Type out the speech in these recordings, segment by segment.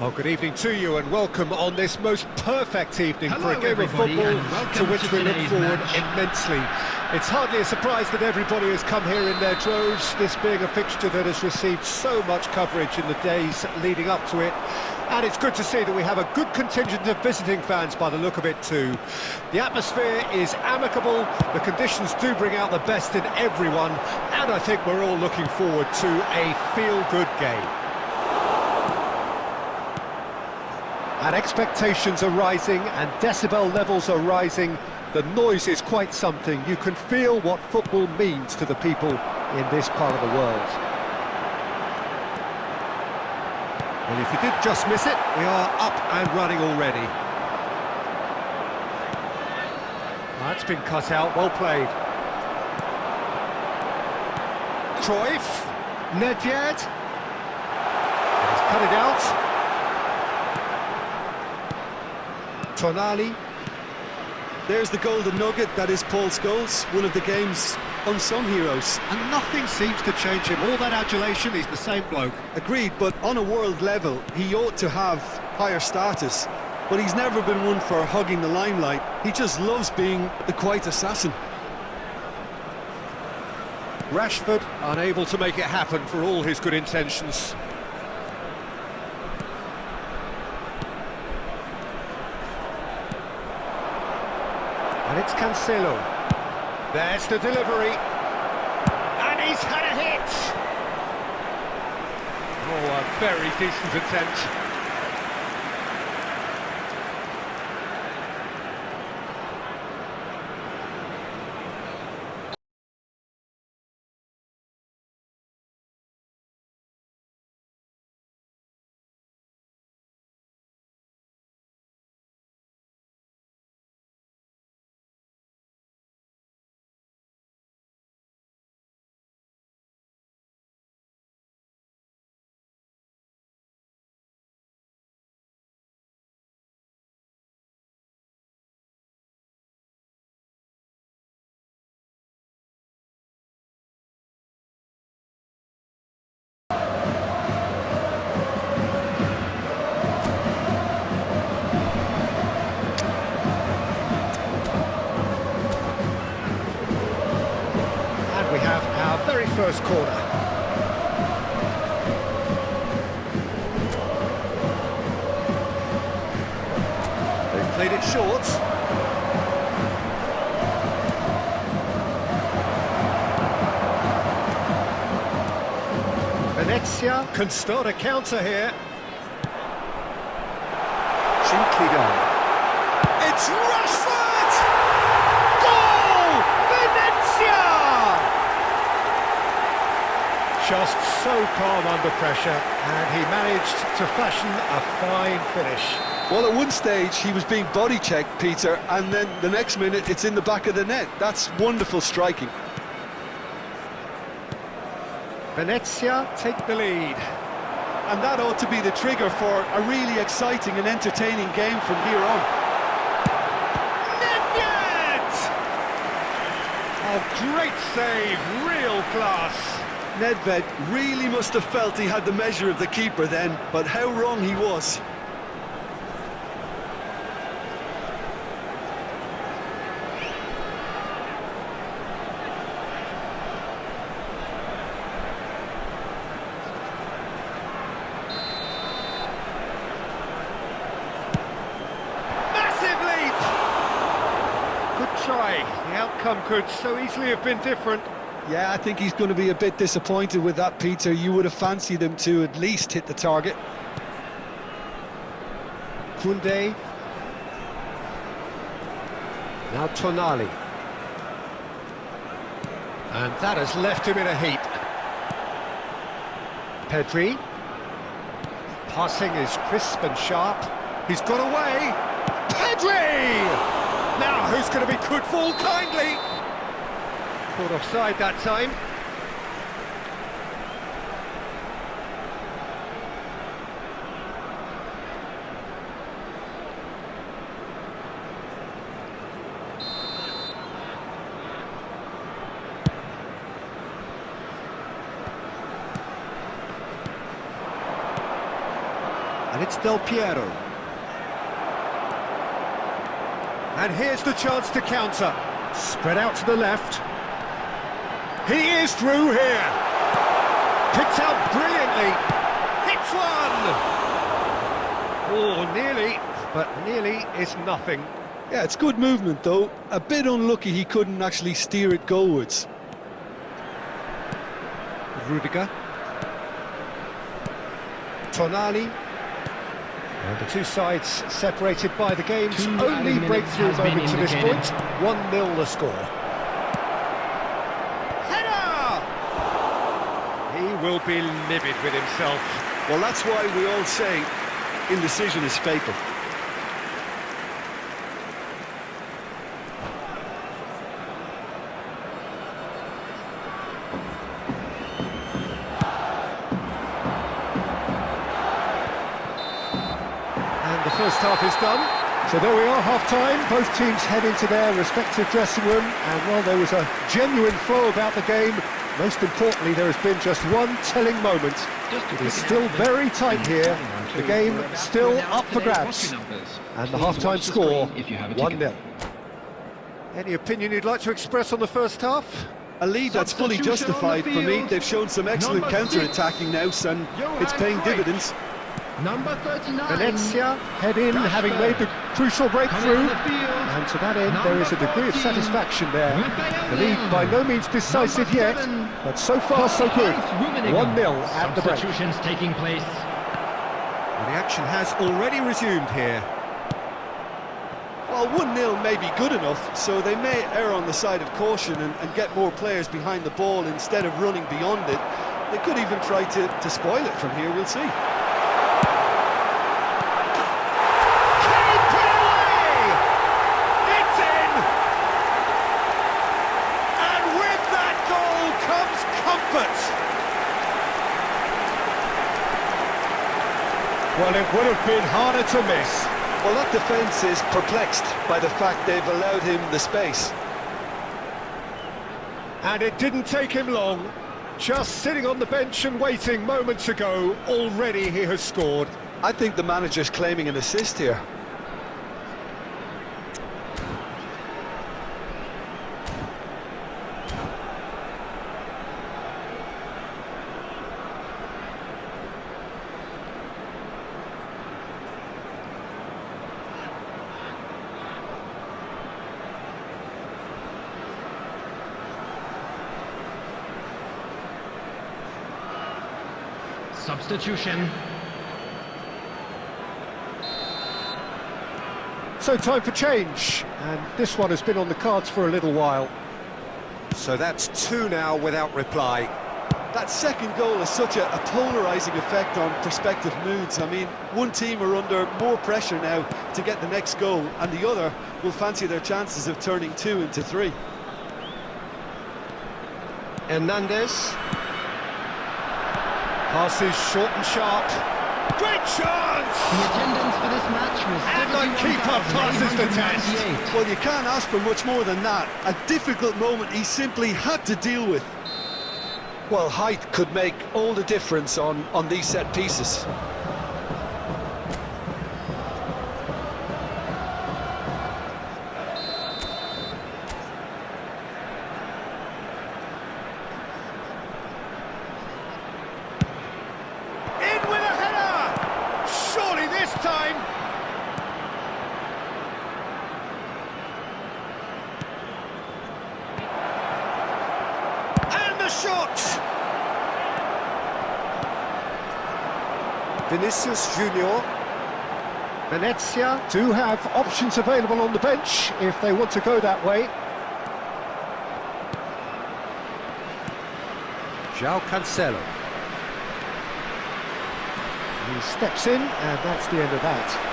Well, good evening to you and welcome on this most perfect evening for a game of football to which we look forward immensely. It's hardly a surprise that everybody has come here in their droves, this being a fixture that has received so much coverage in the days leading up to it. And it's good to see that we have a good contingent of visiting fans by the look of it too. The atmosphere is amicable, the conditions do bring out the best in everyone, and I think we're all looking forward to a feel-good game. And expectations are rising and decibel levels are rising. The noise is quite something. You can feel what football means to the people in this part of the world. Well, if you did just miss it, we are up and running already. That's been cut out, well played. Cruyff, Nedved, he's cut it out. Tonali. There's the golden nugget, that is Paul Scholes, one of the game's unsung heroes. And nothing seems to change him, all that adulation, he's the same bloke. Agreed, but on a world level, he ought to have higher status. But he's never been one for hugging the limelight, he just loves being the quiet assassin. Rashford unable to make it happen for all his good intentions. And it's Cancelo. There's the delivery. And he's had a hit! Oh, a very decent attempt. We have our very first corner. They've played it short. Venezia can start a counter here. Gently done. It's Rashford! Goal! Venezia! Just so calm under pressure, and he managed to fashion a fine finish. Well, at one stage he was being body checked, Peter, and then the next minute it's in the back of the net. That's wonderful striking. Venezia take the lead. And that ought to be the trigger for a really exciting and entertaining game from here on. Nedved! A great save, real class. Nedved really must have felt he had the measure of the keeper then, but how wrong he was. Massive leap! Good try. The outcome could so easily have been different. Yeah, I think he's going to be a bit disappointed with that, Peter. You would have fancied him to at least hit the target. Koundé. Now Tonali. And that has left him in a heap. Pedri. Passing is crisp and sharp. He's got away. Pedri! Now who's going to be good for kindly? Caught offside that time. And it's Del Piero. And here's the chance to counter. Spread out to the left. He is through here. Picked out brilliantly. Hits one! Oh, nearly, but nearly is nothing. Yeah, it's good movement though. A bit unlucky he couldn't actually steer it goalwards. Rudiger. Tonali. And the two sides separated by the game's only breakthrough moment to this point. 1-0 the score. Header! He will be livid with himself. Well, that's why we all say indecision is fatal. First half is done, so there we are, half-time. Both teams head into their respective dressing room, and while there was a genuine flow about the game, most importantly there has been just one telling moment. It is still very tight here, the game still up for grabs, and the half-time score 1-0. Any opinion you'd like to express on the first half? A lead that's fully justified for me. They've shown some excellent counter-attacking now, and it's paying dividends. Number 39. Venezia head in, having made the crucial breakthrough, and to that end there is a degree of satisfaction there. The lead by no means decisive yet, but so far so good. 1-0 at the break. Substitutions taking place. And the action has already resumed here. Well, 1-0 may be good enough, so they may err on the side of caution and get more players behind the ball instead of running beyond it. They could even try to spoil it from here, we'll see. Well, it would have been harder to miss. Well, that defence is perplexed by the fact they've allowed him the space. And it didn't take him long. Just sitting on the bench and waiting moments ago, already he has scored. I think the manager's claiming an assist here. Substitution. So time for change, and this one has been on the cards for a little while. So that's two now without reply. That second goal has such a polarising effect on prospective moods. I mean, one team are under more pressure now to get the next goal, and the other will fancy their chances of turning 2 into 3. Hernandez. Passes short and sharp. Great chance! The attendance for this match was And the keeper passes the test. Well, you can't ask for much more than that. A difficult moment he simply had to deal with. Well, height could make all the difference on these set pieces. Shot! Vinicius Junior. Venezia do have options available on the bench if they want to go that way. João Cancelo. He steps in, and that's the end of that.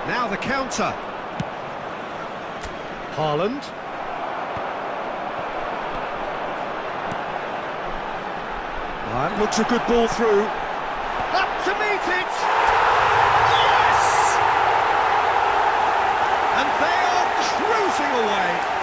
Now the counter. Haaland. That looks a good ball through. Up to meet it! Yes! And they are cruising away.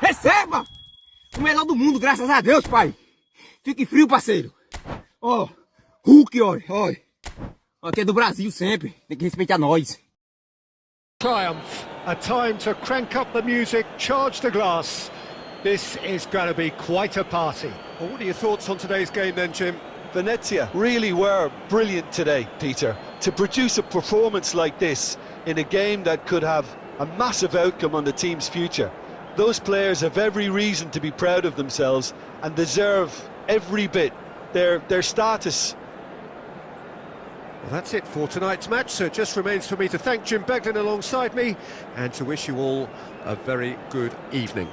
Receba! O melhor do mundo, graças a Deus, pai. Fique frio, parceiro. Ó, Hulk, olha. Aqui é do Brasil sempre. Tem que respeitar nós. Triumph, a time to crank up the music, charge the glass. This is going to be quite a party. Well, what are your thoughts on today's game then, Jim? Venezia really were brilliant today, Peter. To produce a performance like this in a game that could have a massive outcome on the team's future. Those players have every reason to be proud of themselves and deserve every bit their status. Well, that's it for tonight's match, so it just remains for me to thank Jim Beglin alongside me and to wish you all a very good evening.